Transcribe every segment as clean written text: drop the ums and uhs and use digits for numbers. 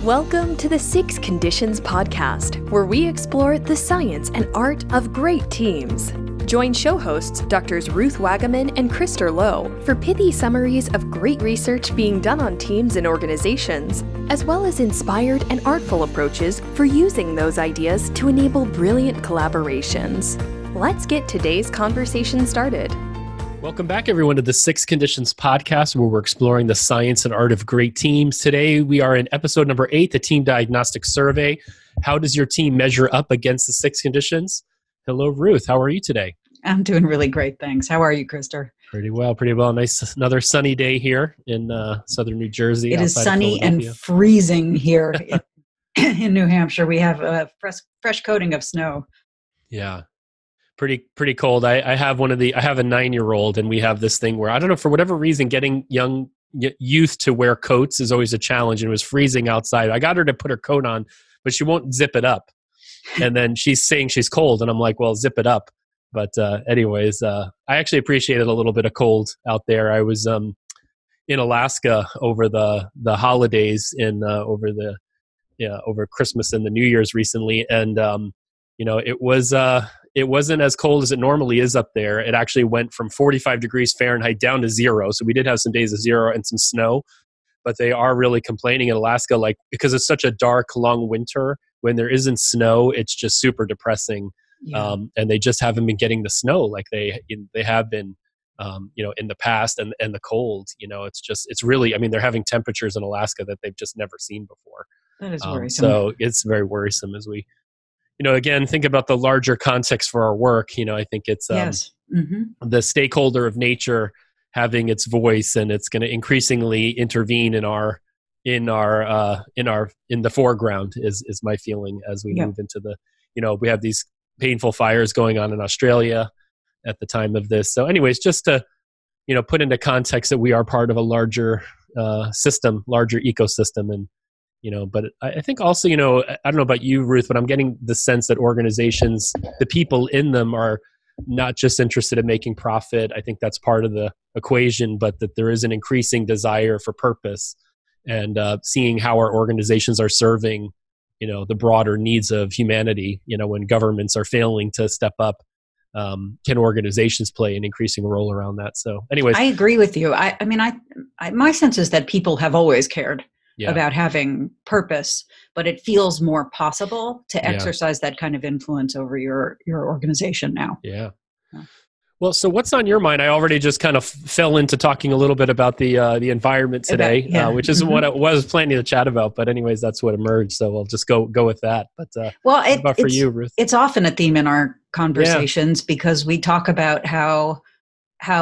Welcome to the Six Conditions podcast, where we explore the science and art of great teams. Join show hosts Drs. Ruth Wagaman and Krister Lowe for pithy summaries of great research being done on teams and organizations, as well as inspired and artful approaches for using those ideas to enable brilliant collaborations. Let's get today's conversation started. Welcome back, everyone, to the Six Conditions podcast, where we're exploring the science and art of great teams. Today, we are in episode number 8, the Team Diagnostic Survey. How does your team measure up against the 6 conditions? Hello, Ruth. How are you today? I'm doing really great, thanks. How are you, Krister? Pretty well, pretty well. Nice, another sunny day here in southern New Jersey. It is sunny and freezing here in New Hampshire. We have a fresh coating of snow. Yeah. Pretty cold. I have a 9-year-old, and we have this thing where, I don't know, for whatever reason, getting young youth to wear coats is always a challenge, and it was freezing outside. I got her to put her coat on, but she won't zip it up. And then she's saying she's cold, and I'm like, well, zip it up. But anyways, I actually appreciated a little bit of cold out there. I was in Alaska over the holidays over Christmas and the New Year's recently, and it wasn't as cold as it normally is up there. It actually went from 45 degrees Fahrenheit down to 0. So we did have some days of 0 and some snow, but they are really complaining in Alaska, like, because it's such a dark, long winter, when there isn't snow, it's just super depressing. Yeah. And they just haven't been getting the snow like they have been, in the past, and the cold, it's really, they're having temperatures in Alaska that they've just never seen before. That is worrisome. So it's very worrisome as we, again, think about the larger context for our work. I think it's the stakeholder of nature having its voice, and it's going to increasingly intervene in the foreground is my feeling as we move into the, we have these painful fires going on in Australia at the time of this. So anyways, just to, put into context that we are part of a larger system, larger ecosystem. And, but I think also, I don't know about you, Ruth, but I'm getting the sense that organizations, the people in them, are not just interested in making profit. I think that's part of the equation, but that there is an increasing desire for purpose, and seeing how our organizations are serving, the broader needs of humanity. When governments are failing to step up, can organizations play an increasing role around that? So anyways. I agree with you. My sense is that people have always cared about having purpose, but it feels more possible to exercise that kind of influence over your organization now. Yeah. Well, so what's on your mind? I already just kind of fell into talking a little bit about the environment today, which isn't what I was planning to chat about. But anyways, that's what emerged. So we'll just go with that. But what about for you, Ruth? It's often a theme in our conversations because we talk about how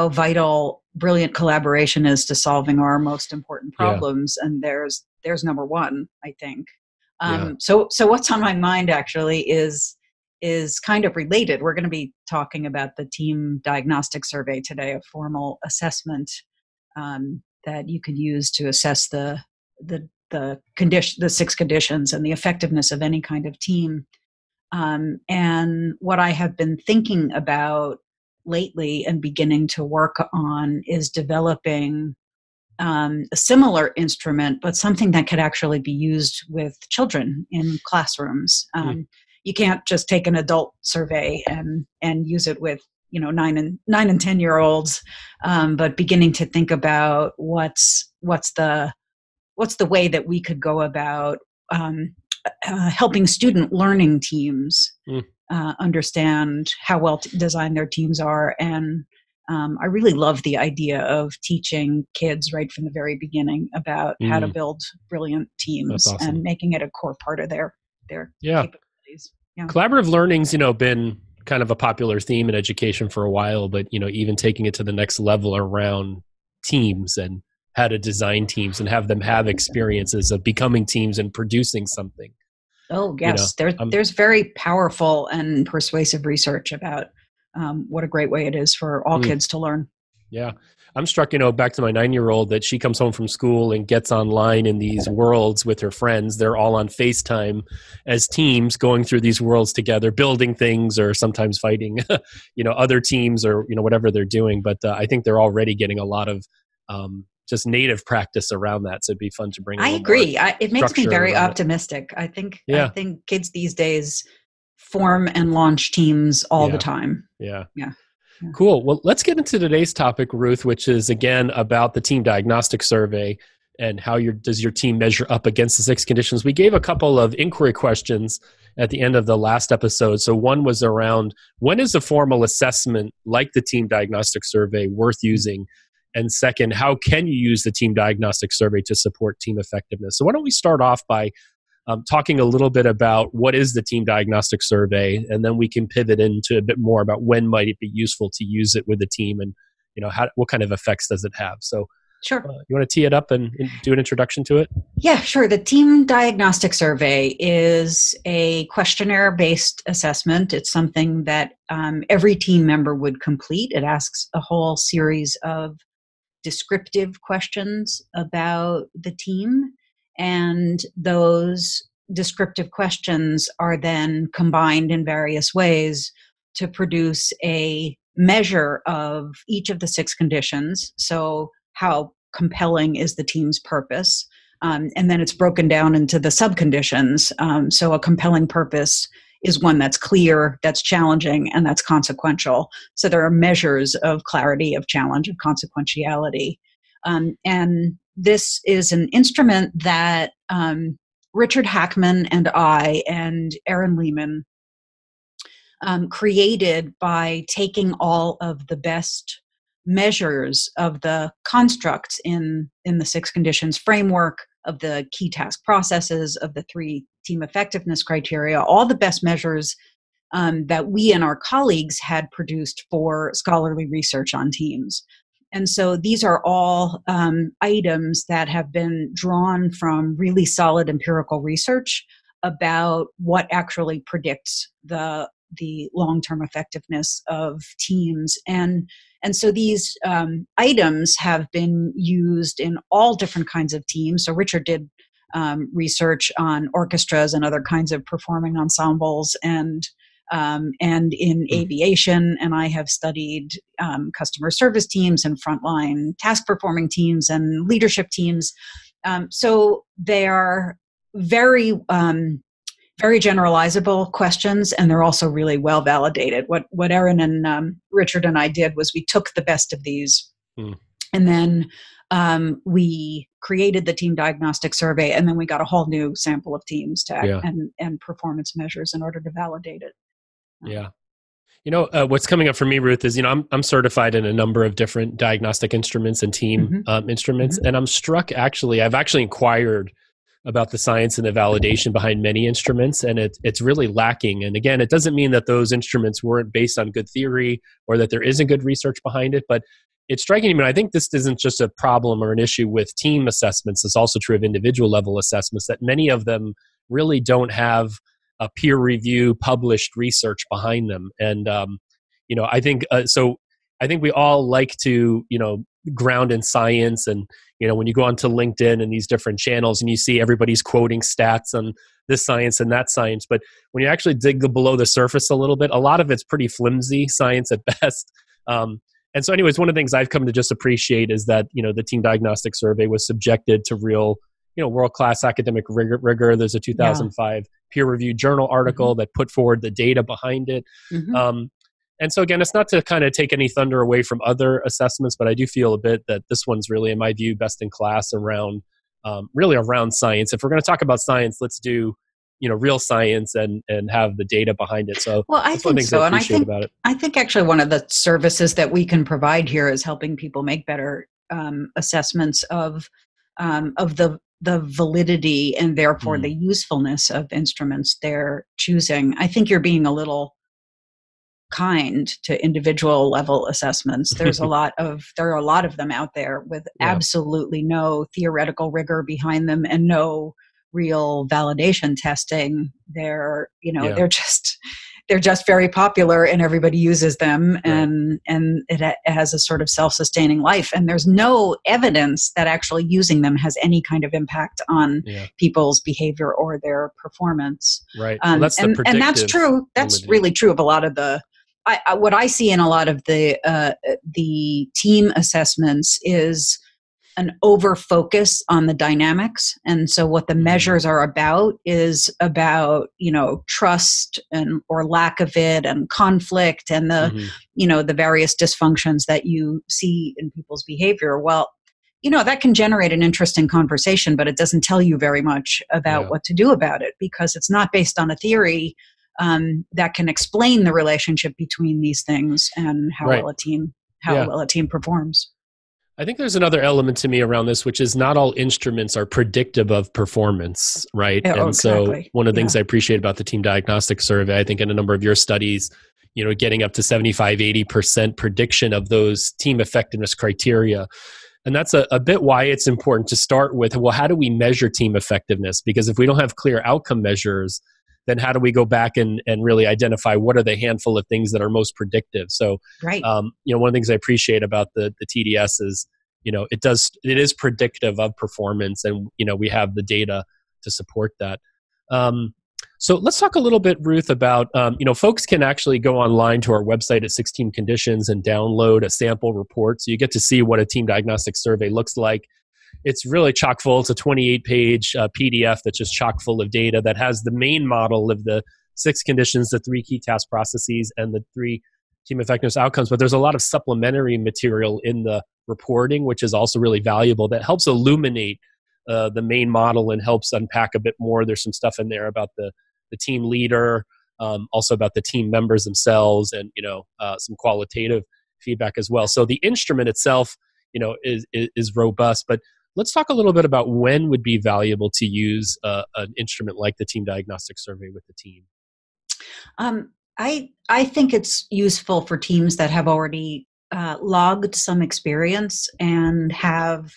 vital brilliant collaboration is to solving our most important problems. And there's number one, I think. So what's on my mind actually is kind of related. We're going to be talking about the Team Diagnostic Survey today, a formal assessment that you could use to assess the 6 conditions and the effectiveness of any kind of team. And what I have been thinking about lately and beginning to work on is developing a similar instrument, but something that could actually be used with children in classrooms. You can't just take an adult survey and use it with 9 and 10-year-olds, but beginning to think about what's the way that we could go about helping student learning teams understand how well designed their teams are. And I really love the idea of teaching kids right from the very beginning about how to build brilliant teams. That's awesome. And making it a core part of their capabilities. Yeah. Collaborative learning's, been kind of a popular theme in education for a while, but, even taking it to the next level around teams and how to design teams and have them have experiences of becoming teams and producing something. Oh, yes. There's very powerful and persuasive research about what a great way it is for all kids to learn. Yeah. I'm struck, back to my 9-year-old, that she comes home from school and gets online in these worlds with her friends. They're all on FaceTime as teams, going through these worlds together, building things, or sometimes fighting, other teams, or, whatever they're doing. But I think they're already getting a lot of just native practice around that. So it'd be fun to bring. I agree. It makes me very optimistic. I think kids these days form and launch teams all the time. Yeah. Cool. Well, let's get into today's topic, Ruth, which is again about the Team Diagnostic Survey and how does your team measure up against the 6 conditions. We gave a couple of inquiry questions at the end of the last episode. So one was around, when is a formal assessment like the Team Diagnostic Survey worth using? And second, how can you use the Team Diagnostic Survey to support team effectiveness? So why don't we start off by talking a little bit about what is the Team Diagnostic Survey, and then we can pivot into a bit more about when might it be useful to use it with the team, and what kind of effects does it have. So sure. You want to tee it up and do an introduction to it? Yeah, sure. The Team Diagnostic Survey is a questionnaire-based assessment. It's something that every team member would complete. It asks a whole series of descriptive questions about the team, and those descriptive questions are then combined in various ways to produce a measure of each of the 6 conditions. So how compelling is the team's purpose? And then it's broken down into the subconditions. So a compelling purpose is one that's clear, that's challenging, and that's consequential. So there are measures of clarity, of challenge, of consequentiality. And this is an instrument that Richard Hackman and I and Aaron Lehman created by taking all of the best measures of the constructs in the 6 conditions framework, of the key task processes, of the 3 team effectiveness criteria, all the best measures that we and our colleagues had produced for scholarly research on teams. And so these are all items that have been drawn from really solid empirical research about what actually predicts the long-term effectiveness of teams. And so these items have been used in all different kinds of teams. So Richard did research on orchestras and other kinds of performing ensembles, and in aviation, and I have studied customer service teams and frontline task performing teams and leadership teams. So they are very, very generalizable questions, and they're also really well validated. What Aaron and Richard and I did was we took the best of these, and then we created the Team Diagnostic Survey, and then we got a whole new sample of teams to and performance measures in order to validate it. Yeah. What's coming up for me, Ruth, is, I'm certified in a number of different diagnostic instruments and team instruments. And I'm struck, I've actually inquired about the science and the validation behind many instruments, and it's really lacking. And again, it doesn't mean that those instruments weren't based on good theory or that there isn't good research behind it, but it's striking me. And I think this isn't just a problem or an issue with team assessments. It's also true of individual level assessments, that many of them really don't have a peer review published research behind them. And, I think, I think we all like to, ground in science. And, when you go onto LinkedIn and these different channels and you see everybody's quoting stats on this science and that science, but when you actually dig below the surface a little bit, a lot of it's pretty flimsy science at best. And so anyways, one of the things I've come to just appreciate is that, the Team Diagnostic Survey was subjected to real, world-class academic rigor. There's a 2005 peer-reviewed journal article that put forward the data behind it. And so again, it's not to kind of take any thunder away from other assessments, but I do feel a bit that this one's really, in my view, best in class around, really around science. If we're going to talk about science, let's do, real science and have the data behind it. So I think so. And I think actually one of the services that we can provide here is helping people make better assessments of the validity and therefore the usefulness of instruments they're choosing. I think you're being a little kind to individual level assessments. There are a lot of them out there with absolutely no theoretical rigor behind them and no real validation testing. They're just very popular and everybody uses them, and it has a sort of self-sustaining life. And there's no evidence that actually using them has any kind of impact on people's behavior or their performance. Right. Well, that's the predictive. And that's true. That's really true of a lot of what I see in a lot of the team assessments is an over focus on the dynamics. And so what the measures are about is about, trust and or lack of it, and conflict, and the various dysfunctions that you see in people's behavior. Well, that can generate an interesting conversation, but it doesn't tell you very much about what to do about it, because it's not based on a theory that can explain the relationship between these things and how well a team performs. I think there's another element to me around this, which is not all instruments are predictive of performance, right? Yeah, and exactly. So one of the things I appreciate about the Team Diagnostic Survey, I think in a number of your studies, getting up to 75, 80% prediction of those team effectiveness criteria. And that's a bit why it's important to start with, well, how do we measure team effectiveness? Because if we don't have clear outcome measures, then how do we go back and really identify what are the handful of things that are most predictive? So, right. One of the things I appreciate about the TDS is, it is predictive of performance, and, we have the data to support that. So let's talk a little bit, Ruth, about, folks can actually go online to our website at 16 Conditions and download a sample report. So you get to see what a team diagnostic survey looks like. It's really chock full. It's a 28-page PDF that's just chock full of data that has the main model of the 6 conditions, the 3 key task processes, and the 3 team effectiveness outcomes. But there's a lot of supplementary material in the reporting, which is also really valuable, that helps illuminate the main model and helps unpack a bit more. There's some stuff in there about the team leader, also about the team members themselves, and some qualitative feedback as well. So the instrument itself, is robust. But let's talk a little bit about when would be valuable to use an instrument like the Team Diagnostic Survey with the team. I think it's useful for teams that have already logged some experience and have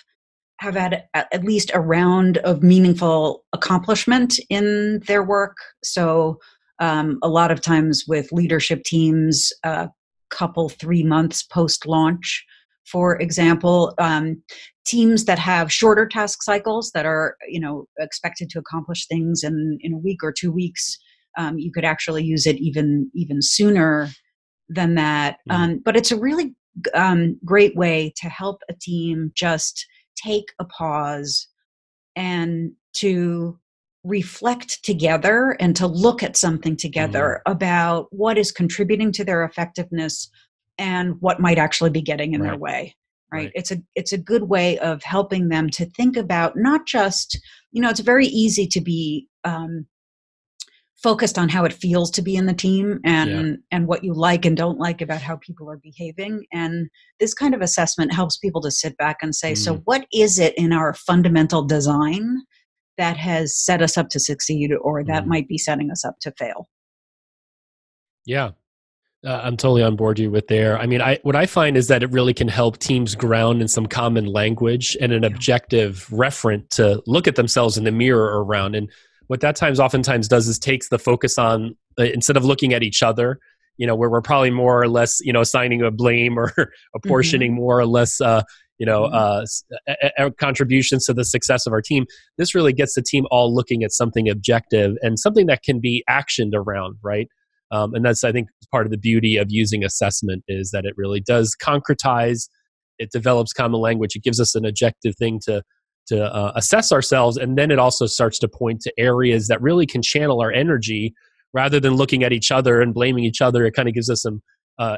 had at least a round of meaningful accomplishment in their work. So a lot of times with leadership teams, a couple 3 months post-launch, for example, teams that have shorter task cycles that are expected to accomplish things in a week or 2 weeks, you could actually use it even sooner than that. But it's a really great way to help a team just take a pause and to reflect together and to look at something together about what is contributing to their effectiveness and what might actually be getting in their way. Right. It's a good way of helping them to think about not just, it's very easy to be focused on how it feels to be in the team and what you like and don't like about how people are behaving. And this kind of assessment helps people to sit back and say, so what is it in our fundamental design that has set us up to succeed, or that might be setting us up to fail? Yeah. I'm totally on board you with there. I mean, what I find is that it really can help teams ground in some common language and an objective referent to look at themselves in the mirror around. And what that oftentimes does is takes the focus on, instead of looking at each other, where we're probably more or less, assigning a blame or apportioning more or less, contributions to the success of our team. This really gets the team all looking at something objective and something that can be actioned around, right? And that's, I think, part of the beauty of using assessment, is that it really does concretize. It develops common language. It gives us an objective thing to assess ourselves, and then it also starts to point to areas that really can channel our energy rather than looking at each other and blaming each other. It kind of gives us some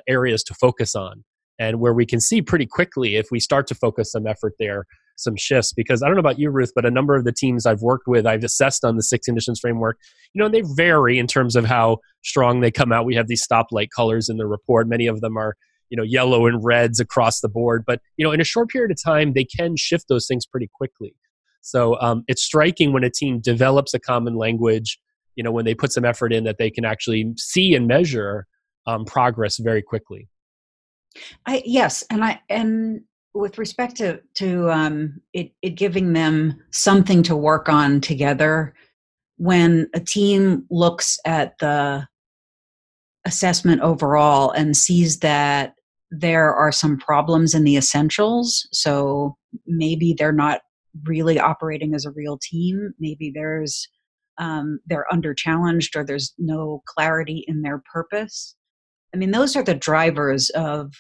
areas to focus on, and where we can see pretty quickly if we start to focus some effort there, some shifts. Because I don't know about you, Ruth, but a number of the teams I've worked with, I've assessed on the 6 conditions framework, they vary in terms of how strong they come out. We have these stoplight colors in the report. Many of them are, yellow and reds across the board. But, in a short period of time, they can shift those things pretty quickly. So it's striking when a team develops a common language, when they put some effort in, that they can actually see and measure progress very quickly. Yes. And with respect to it giving them something to work on together, when a team looks at the assessment overall and sees that there are some problems in the essentials, so maybe they're not really operating as a real team, maybe there's they're under challenged, or there's no clarity in their purpose. I mean, those are the drivers of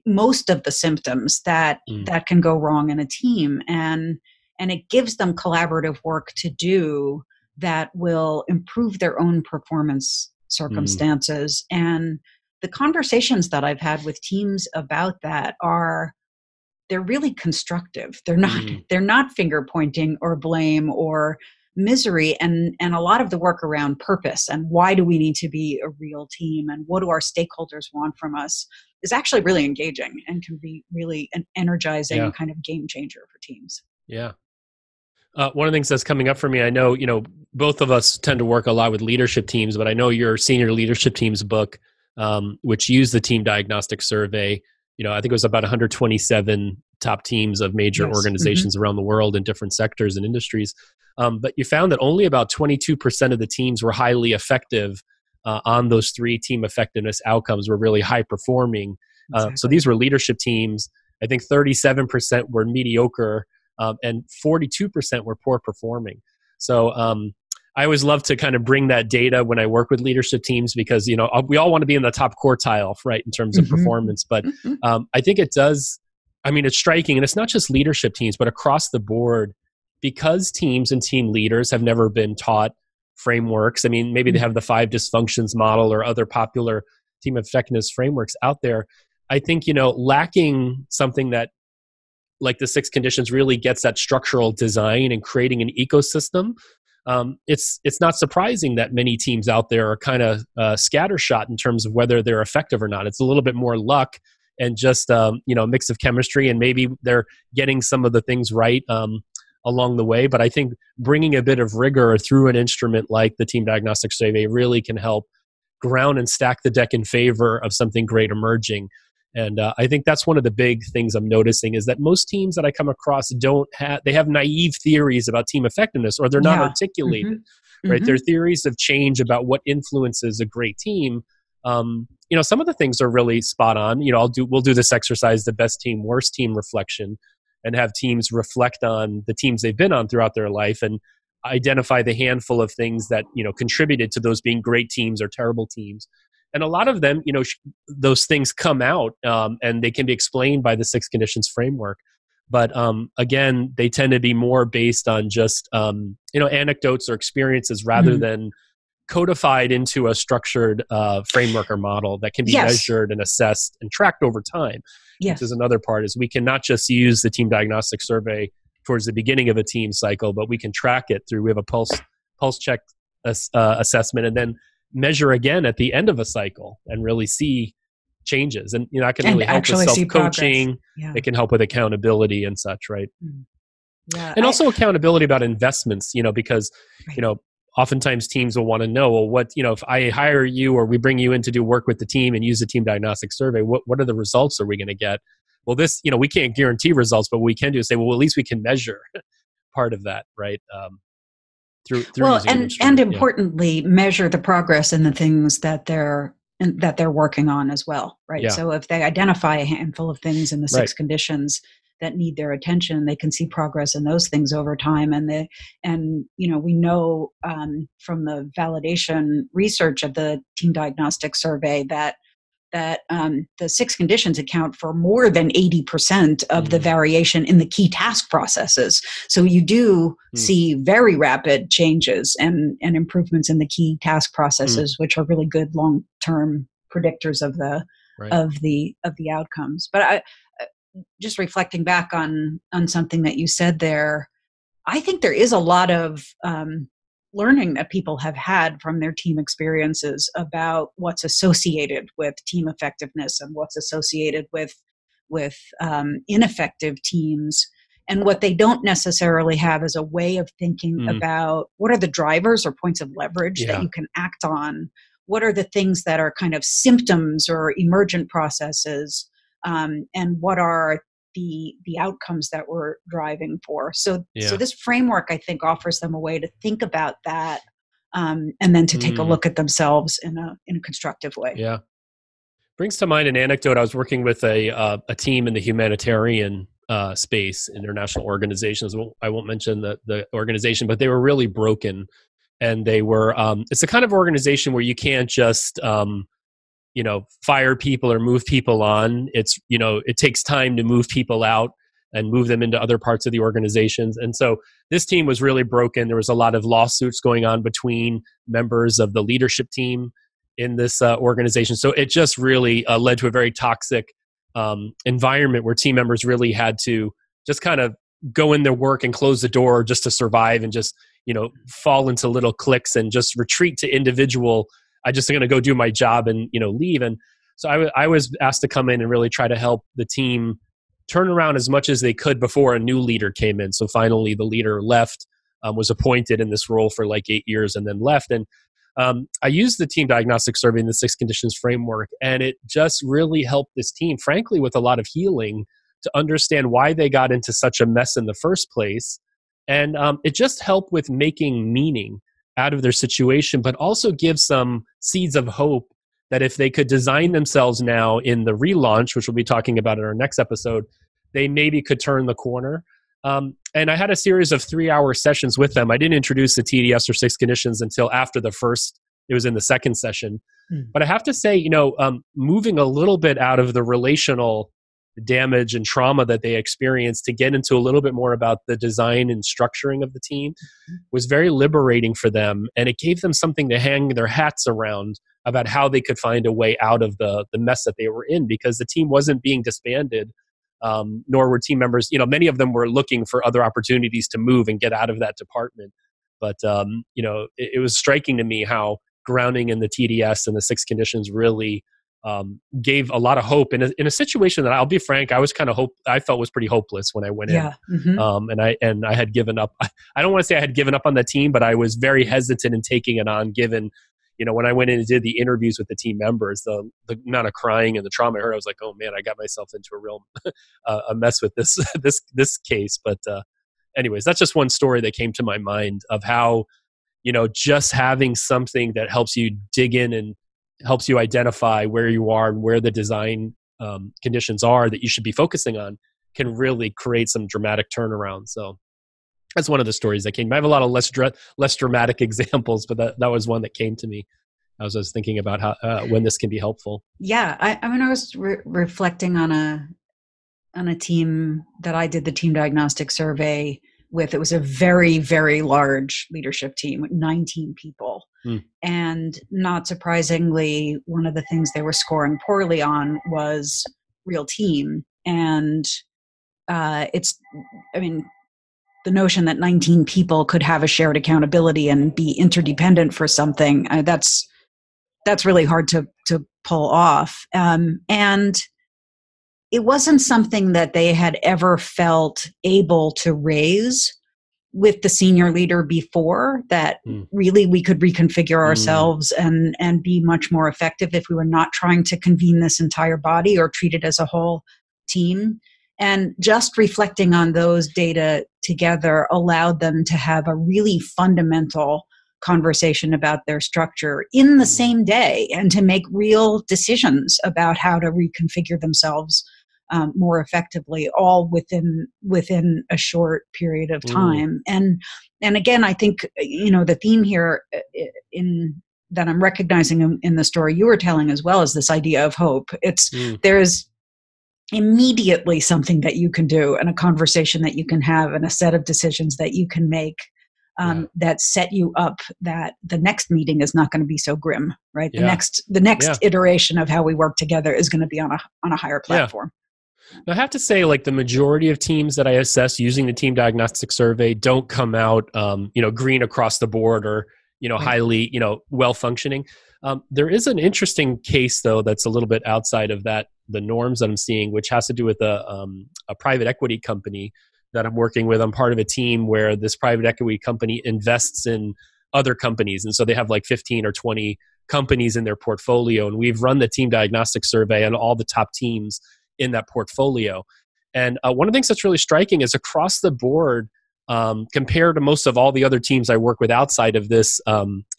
most of the symptoms that can go wrong in a team, and it gives them collaborative work to do that will improve their own performance circumstances. And the conversations that I've had with teams about that they're really constructive. They're not finger pointing or blame or misery, and a lot of the work around purpose and why do we need to be a real team and what do our stakeholders want from us is actually really engaging and can be really an energizing kind of game changer for teams. Yeah. One of the things that's coming up for me, I know, both of us tend to work a lot with leadership teams, but I know your senior leadership teams book, which used the Team Diagnostic Survey, I think it was about 127 top teams of major organizations around the world in different sectors and industries. But you found that only about 22% of the teams were highly effective on those 3 team effectiveness outcomes, were really high performing. Exactly. So these were leadership teams. I think 37% were mediocre and 42% were poor performing. So I always love to kind of bring that data when I work with leadership teams because, we all want to be in the top quartile, right, in terms of performance. But I think it does, it's striking. And it's not just leadership teams, but across the board, because teams and team leaders have never been taught frameworks. Maybe they have the 5 dysfunctions model or other popular team effectiveness frameworks out there. I think, lacking something that like the 6 conditions really gets that structural design and creating an ecosystem. It's not surprising that many teams out there are kind of scattershot in terms of whether they're effective or not. It's a little bit more luck and just a mix of chemistry, and maybe they're getting some of the things right along the way. But I think bringing a bit of rigor through an instrument like the Team Diagnostic Survey really can help ground and stack the deck in favor of something great emerging. And I think that's one of the big things I'm noticing is that most teams that I come across they have naive theories about team effectiveness, or they're not articulated, right? They're theories of change about what influences a great team. Some of the things are really spot on. We'll do this exercise, the best team, worst team reflection, and have teams reflect on the teams they've been on throughout their life and identify the handful of things that, contributed to those being great teams or terrible teams. And a lot of them, those things come out and they can be explained by the 6 conditions framework. But again, they tend to be more based on just, anecdotes or experiences rather than codified into a structured framework or model that can be measured and assessed and tracked over time. Which is another part, is we can not just use the Team Diagnostic Survey towards the beginning of a team cycle, but we can track it through, we have a pulse check assessment, and then measure again at the end of a cycle and really see changes. And that can really help with self-coaching. It can help with accountability and such, right? And also accountability about investments, because, oftentimes teams will want to know, well, what, if I hire you or we bring you in to do work with the team and use the Team Diagnostic Survey, what are the results are we going to get? Well, this, we can't guarantee results, but what we can do is say, well, at least we can measure part of that, right? Through and importantly, measure the progress in the things that they're working on as well, right? So if they identify a handful of things in the 6 conditions that need their attention, they can see progress in those things over time. And we know from the validation research of the Team Diagnostic Survey that the 6 conditions account for more than 80% of the variation in the key task processes. So you do see very rapid changes and improvements in the key task processes, which are really good long-term predictors of the outcomes. But I just reflecting back on something that you said there, I think there is a lot of learning that people have had from their team experiences about what's associated with team effectiveness and what's associated with ineffective teams. And what they don't necessarily have is a way of thinking about what are the drivers or points of leverage that you can act on. What are the things that are kind of symptoms or emergent processes, and what are the outcomes that we're driving for. So this framework, I think, offers them a way to think about that, and then to take a look at themselves in a constructive way. Yeah. Brings to mind an anecdote. I was working with a team in the humanitarian space, international organizations. I won't mention the organization, but they were really broken. And they were, it's the kind of organization where you can't just fire people or move people on. It's, it takes time to move people out and move them into other parts of the organizations. And so this team was really broken. There was a lot of lawsuits going on between members of the leadership team in this organization. So it just really led to a very toxic environment where team members really had to just kind of go in their work and close the door just to survive, and just, fall into little cliques and just retreat to individual, I just going to go do my job and, leave. And so I was asked to come in and really try to help the team turn around as much as they could before a new leader came in. So finally the leader left, was appointed in this role for like 8 years and then left. And I used the Team Diagnostic Survey in the 6 Conditions framework, and it just really helped this team, frankly, with a lot of healing, to understand why they got into such a mess in the first place. And it just helped with making meaning out of their situation, but also give some seeds of hope that if they could design themselves now in the relaunch, which we'll be talking about in our next episode, they maybe could turn the corner. And I had a series of 3-hour sessions with them. I didn't introduce the TDS or 6 conditions until after the first. It was in the second session. But I have to say, moving a little bit out of the relational damage and trauma that they experienced to get into a little bit more about the design and structuring of the team was very liberating for them. And it gave them something to hang their hats around about how they could find a way out of the mess that they were in, because the team wasn't being disbanded, nor were team members, many of them were looking for other opportunities to move and get out of that department. But, it was striking to me how grounding in the TDS and the 6 conditions really gave a lot of hope in a situation that, I'll be frank, I felt was pretty hopeless when I went in. And I had given up. I don't want to say I had given up on the team, but I was very hesitant in taking it on, given, when I went in and did the interviews with the team members, the amount of crying and the trauma I heard, I was like, oh man, I got myself into a real a mess with this case. But anyways, that's just one story that came to my mind of how, just having something that helps you dig in and helps you identify where you are and where the design conditions are that you should be focusing on can really create some dramatic turnaround. So that's one of the stories that came. I have a lot of less dramatic examples, but that was one that came to me as I was thinking about how when this can be helpful. Yeah, I was reflecting on a team that I did the Team Diagnostic Survey with. It was a very, very large leadership team with 19 people. And not surprisingly, one of the things they were scoring poorly on was real team. And the notion that 19 people could have a shared accountability and be interdependent for something, that's really hard to pull off. And it wasn't something that they had ever felt able to raise with the senior leader before, that really we could reconfigure ourselves and be much more effective if we were not trying to convene this entire body or treat it as a whole team. And just reflecting on those data together allowed them to have a really fundamental conversation about their structure in the same day, and to make real decisions about how to reconfigure themselves more effectively, all within a short period of time. And again, I think, the theme here that I'm recognizing in the story you were telling, as well as this idea of hope. There's immediately something that you can do, and a conversation that you can have, and a set of decisions that you can make that set you up, that the next meeting is not going to be so grim, right? The next iteration of how we work together is going to be on a higher platform. I have to say, like, the majority of teams that I assess using the Team Diagnostic Survey don't come out, green across the board, or, highly, well functioning. There is an interesting case, though, that's a little bit outside of the norms that I'm seeing, which has to do with a private equity company that I'm working with. I'm part of a team where this private equity company invests in other companies. And so they have like 15 or 20 companies in their portfolio. And we've run the Team Diagnostic Survey on all the top teams in that portfolio. And one of the things that's really striking is across the board, compared to most of all the other teams I work with outside of this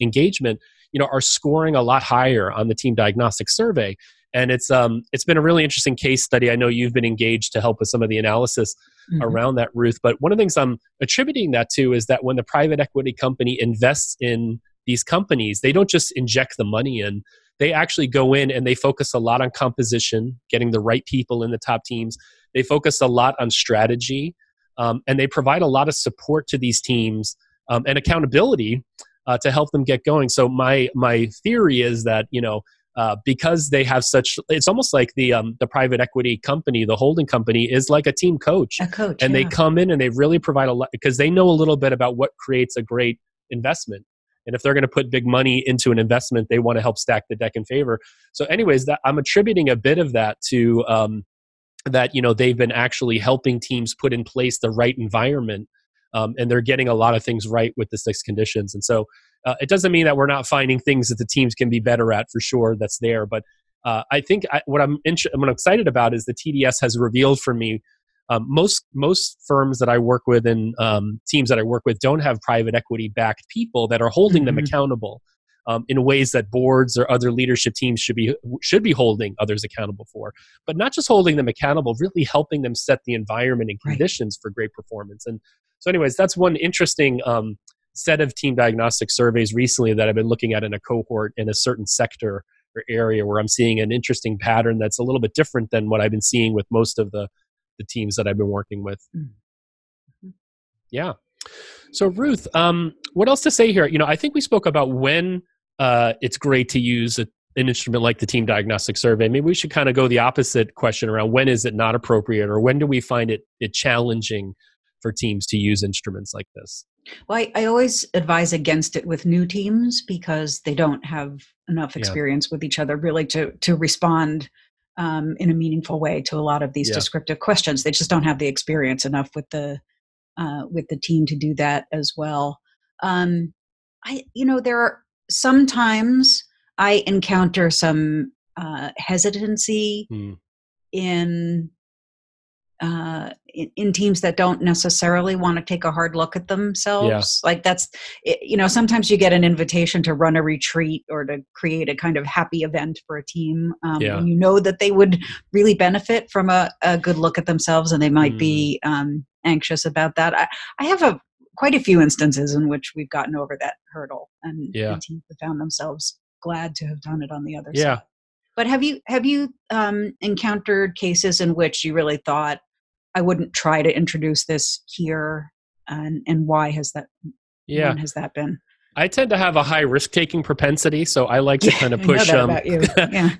engagement, are scoring a lot higher on the Team Diagnostic Survey. And it's been a really interesting case study. I know you've been engaged to help with some of the analysis around that, Ruth. But one of the things I'm attributing that to is that when the private equity company invests in these companies, they don't just inject the money in. they actually go in and they focus a lot on composition, getting the right people in the top teams. They focus a lot on strategy, and they provide a lot of support to these teams and accountability to help them get going. So my theory is that, because they have such, it's almost like the private equity company, the holding company is like a team coach. And they come in and they really provide a lot because they know a little bit about what creates a great investment. And if they're going to put big money into an investment, they want to help stack the deck in favor. So anyways, that I'm attributing a bit of that to that, they've been actually helping teams put in place the right environment. And they're getting a lot of things right with the 6 conditions. And so it doesn't mean that we're not finding things that the teams can be better at, for sure. That's there. But I think what I'm excited about is the TDS has revealed for me, most firms that I work with and teams that I work with don't have private equity backed people that are holding them accountable in ways that boards or other leadership teams should be holding others accountable for. But not just holding them accountable, really helping them set the environment and conditions for great performance. And so anyways, that's one interesting set of team diagnostic surveys recently that I've been looking at in a cohort in a certain sector or area where I'm seeing an interesting pattern that's a little bit different than what I've been seeing with most of the teams that I've been working with. Yeah. So Ruth, what else to say here? I think we spoke about when it's great to use an instrument like the Team Diagnostic Survey. Maybe we should kind of go the opposite question around when is it not appropriate, or when do we find it challenging for teams to use instruments like this? Well, I always advise against it with new teams because they don't have enough experience with each other really to respond in a meaningful way to a lot of these descriptive questions. They just don't have the experience enough with the team to do that as well. There are sometimes I encounter some hesitancy in teams that don't necessarily want to take a hard look at themselves. Like that's, sometimes you get an invitation to run a retreat or to create a kind of happy event for a team. And you know that they would really benefit from a good look at themselves, and they might be anxious about that. I have quite a few instances in which we've gotten over that hurdle and teams have found themselves glad to have done it on the other side. But have you encountered cases in which you really thought, I wouldn't try to introduce this here, and why has that? When has that been? I tend to have a high risk-taking propensity, so I like to kind of push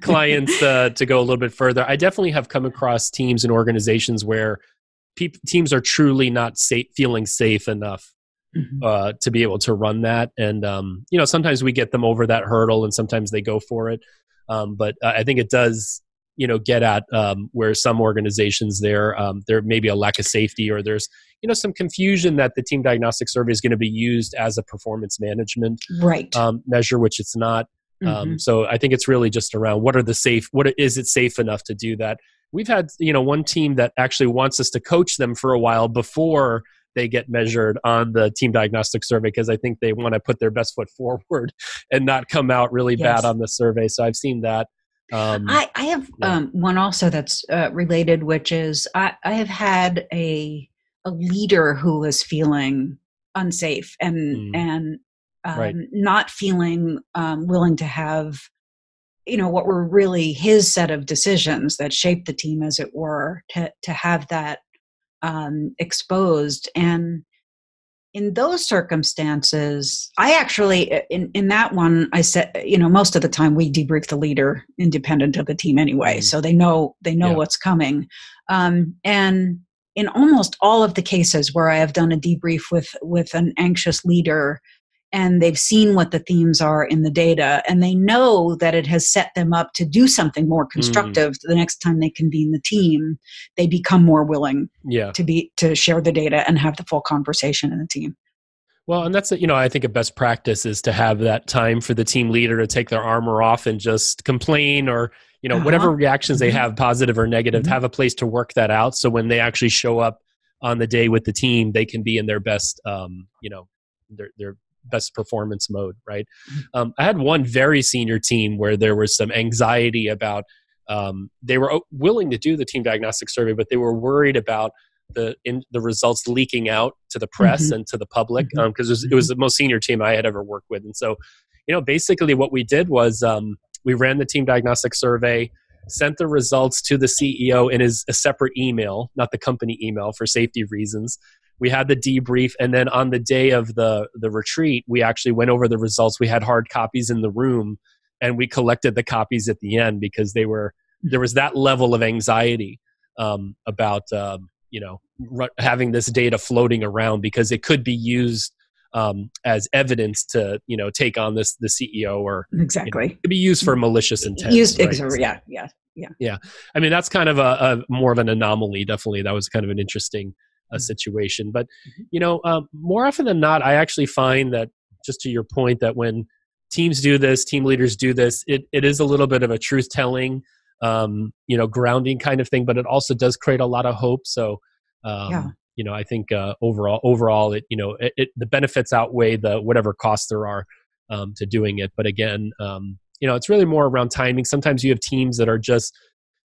clients to go a little bit further. I definitely have come across teams and organizations where teams are truly not feeling safe enough to be able to run that, and sometimes we get them over that hurdle, and sometimes they go for it. But I think it does, get at where some organizations there may be a lack of safety, or there's, some confusion that the Team Diagnostic Survey is going to be used as a performance management measure, which it's not. So I think it's really just around is it safe enough to do that? We've had, one team that actually wants us to coach them for a while before they get measured on the Team Diagnostic Survey, because I think they want to put their best foot forward and not come out really bad on the survey. So I've seen that. I have one also that's related, which is I have had a leader who was feeling unsafe and not feeling willing to have, what were really his set of decisions that shaped the team, as it were, to have that exposed. And in those circumstances, I actually, in that one, I said, most of the time we debrief the leader independent of the team anyway, so they know what's coming. And in almost all of the cases where I have done a debrief with an anxious leader, and they've seen what the themes are in the data, and they know that it has set them up to do something more constructive the next time they convene the team, they become more willing to share the data and have the full conversation in the team. Well, and that's, I think a best practice is to have that time for the team leader to take their armor off and just complain, or, whatever reactions they have, positive or negative, to have a place to work that out. So when they actually show up on the day with the team, they can be in their best, their best performance mode, right? I had one very senior team where there was some anxiety about, they were willing to do the Team Diagnostic Survey, but they were worried about the results leaking out to the press and to the public, because it was the most senior team I had ever worked with. And so, basically what we did was We ran the Team Diagnostic Survey, sent the results to the CEO in a separate email, not the company email for safety reasons. We had the debrief, and then on the day of the retreat, we actually went over the results. We had hard copies in the room, and we collected the copies at the end because there was that level of anxiety about having this data floating around, because it could be used as evidence to take on the CEO, or exactly it could be used for malicious intent. Yeah. I mean, that's kind of a more of an anomaly. Definitely, that was kind of an interesting situation. But more often than not, I actually find that, just to your point, that when teams do this, team leaders do this, it is a little bit of a truth telling, grounding kind of thing, but it also does create a lot of hope. So, I think overall, it the benefits outweigh the whatever costs there are to doing it. But again, it's really more around timing. Sometimes you have teams that are just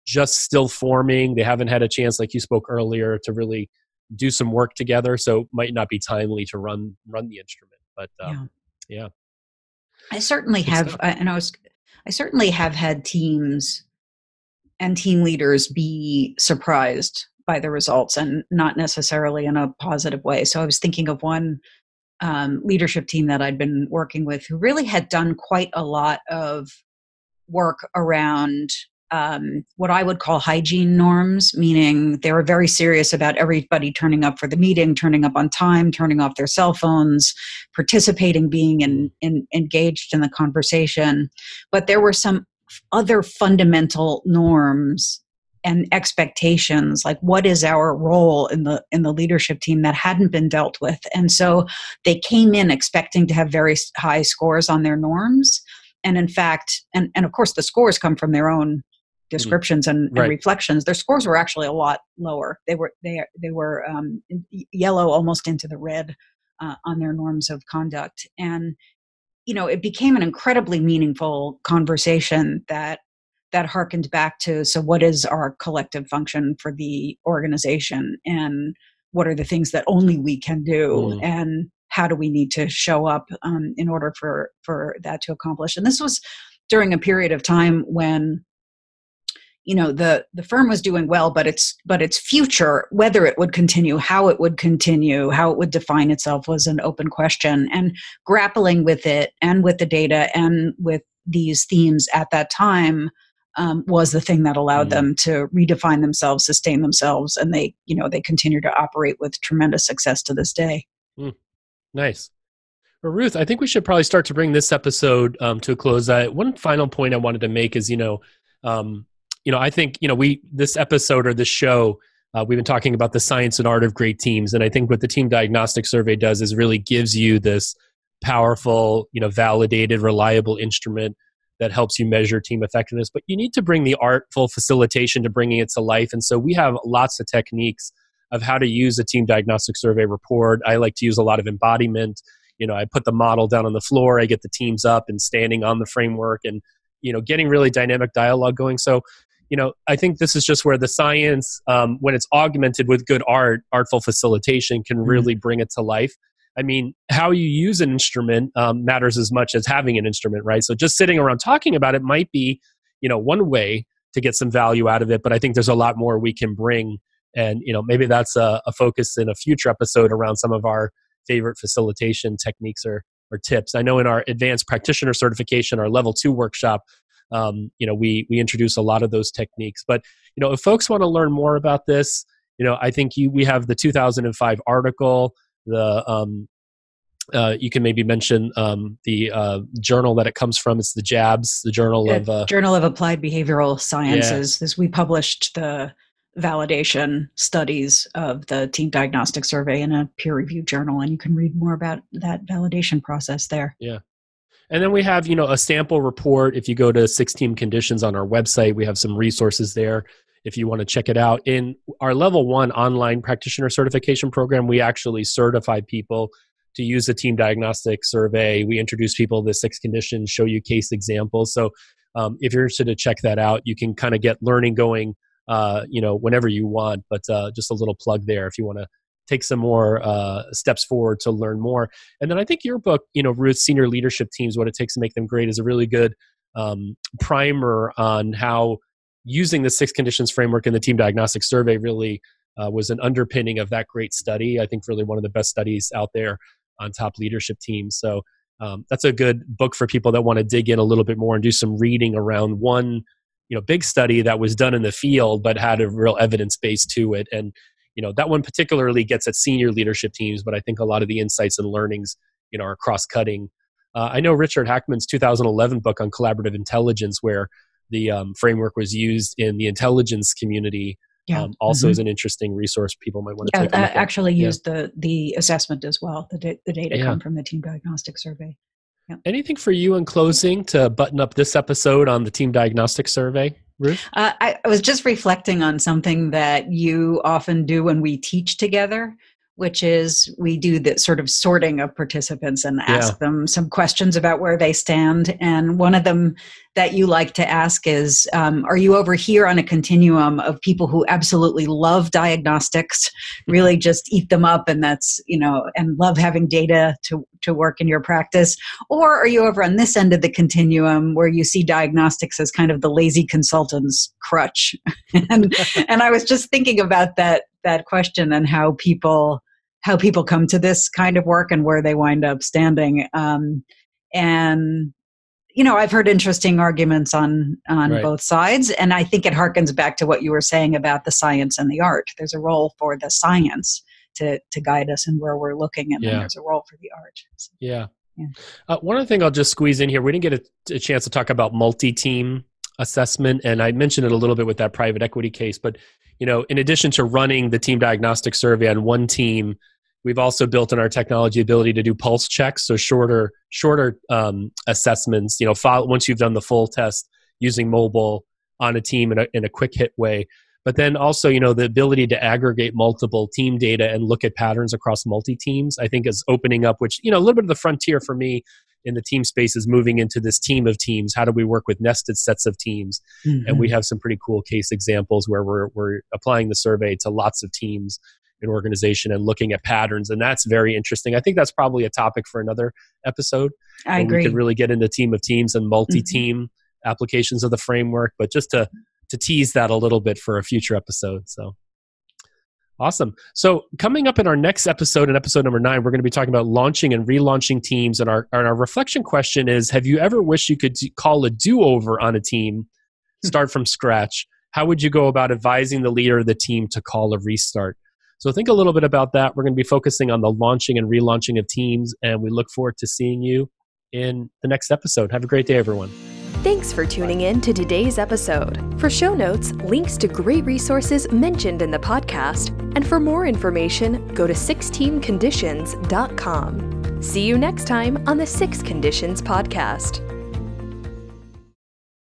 still forming; they haven't had a chance, like you spoke earlier, to really do some work together. So it might not be timely to run the instrument. But yeah. I certainly have, I certainly have had teams and team leaders be surprised by the results, and not necessarily in a positive way. So I was thinking of one leadership team that I'd been working with who really had done quite a lot of work around what I would call hygiene norms, meaning they were very serious about everybody turning up for the meeting, turning up on time, turning off their cell phones, participating, being engaged in the conversation. But there were some other fundamental norms and expectations, like what is our role in the leadership team, that hadn't been dealt with. And so they came in expecting to have very high scores on their norms. And in fact, and of course the scores come from their own descriptions and reflections. Their scores were actually a lot lower. They were yellow, almost into the red, on their norms of conduct. And it became an incredibly meaningful conversation that harkened back to, so what is our collective function for the organization, and what are the things that only we can do, and how do we need to show up in order for that to accomplish. And this was during a period of time when the firm was doing well, but its future, whether it would continue, how it would continue, how it would define itself, was an open question. And grappling with it, and with the data, and with these themes at that time, was the thing that allowed them to redefine themselves, sustain themselves, and they continue to operate with tremendous success to this day. Nice. Well, Ruth, I think we should probably start to bring this episode to a close. One final point I wanted to make is, I think, this episode, or this show, we've been talking about the science and art of great teams. And I think what the Team Diagnostic Survey does is really gives you this powerful, validated, reliable instrument that helps you measure team effectiveness. But you need to bring the artful facilitation to bringing it to life. And so we have lots of techniques of how to use a Team Diagnostic Survey report. I like to use a lot of embodiment. I put the model down on the floor, I get the teams up and standing on the framework, and, getting really dynamic dialogue going. So, I think this is just where the science, when it's augmented with good artful facilitation, can really bring it to life. I mean, how you use an instrument matters as much as having an instrument, right? So just sitting around talking about it might be, one way to get some value out of it, but I think there's a lot more we can bring. And, maybe that's a focus in a future episode around some of our favorite facilitation techniques or tips. I know in our advanced practitioner certification, our level 2 workshop, we introduce a lot of those techniques. But, if folks want to learn more about this, I think we have the 2005 article, you can maybe mention the journal that it comes from. It's the JABS, the Journal of Applied Behavioral Sciences. This, we published the validation studies of the Team Diagnostic Survey in a peer-reviewed journal, and you can read more about that validation process there. Yeah. And then we have, a sample report. If you go to 6 team conditions on our website, we have some resources there if you want to check it out. In our level 1 online practitioner certification program, we actually certify people to use the Team Diagnostic Survey. We introduce people to the 6 conditions, show you case examples. So if you're interested to check that out, you can kind of get learning going, whenever you want. But just a little plug there if you want to take some more steps forward to learn more. And then I think your book, Ruth, Senior Leadership Teams, What It Takes to Make Them Great, is a really good primer on how using the 6 conditions framework in the Team Diagnostic Survey really was an underpinning of that great study. I think really one of the best studies out there on top leadership teams. So that's a good book for people that want to dig in a little bit more and do some reading around one, big study that was done in the field, but had a real evidence base to it. And, that one particularly gets at senior leadership teams, but I think a lot of the insights and learnings, are cross-cutting. I know Richard Hackman's 2011 book on collaborative intelligence, where the framework was used in the intelligence community, also is an interesting resource people might want to take a look at. Actually used the assessment as well. The data come from the Team Diagnostic Survey. Yeah. Anything for you in closing to button up this episode on the Team Diagnostic Survey, Ruth? I was just reflecting on something that you often do when we teach together, which is we do the sort of sorting of participants and ask them some questions about where they stand. And one of them that you like to ask is, are you over here on a continuum of people who absolutely love diagnostics, really just eat them up, and that's, and love having data to work in your practice? Or are you over on this end of the continuum where you see diagnostics as kind of the lazy consultant's crutch? and I was just thinking about that question and how people come to this kind of work and where they wind up standing. I've heard interesting arguments on both sides. And I think it harkens back to what you were saying about the science and the art. There's a role for the science to guide us in where we're looking. And then there's a role for the art. So, one other thing I'll just squeeze in here. We didn't get a chance to talk about multi-team assessment. And I mentioned it a little bit with that private equity case, but in addition to running the Team Diagnostic Survey on one team, we've also built in our technology ability to do pulse checks, so shorter assessments. Once you've done the full test using mobile on a team in a quick hit way, but then also the ability to aggregate multiple team data and look at patterns across multi teams, I think is opening up. Which a little bit of the frontier for me in the team space is moving into this team of teams. How do we work with nested sets of teams? Mm-hmm. And we have some pretty cool case examples where we're applying the survey to lots of teams in organization and looking at patterns. And that's very interesting. I think that's probably a topic for another episode. I agree. We could really get into team of teams and multi-team applications of the framework, but just to tease that a little bit for a future episode. So awesome. So coming up in our next episode, in episode number 9, we're going to be talking about launching and relaunching teams. And our reflection question is, have you ever wished you could call a do-over on a team, start from scratch? How would you go about advising the leader of the team to call a restart? So think a little bit about that. We're going to be focusing on the launching and relaunching of teams, and we look forward to seeing you in the next episode. Have a great day, everyone. Thanks for tuning in to today's episode. For show notes, links to great resources mentioned in the podcast, and for more information, go to 6teamconditions.com. See you next time on the 6 Conditions Podcast.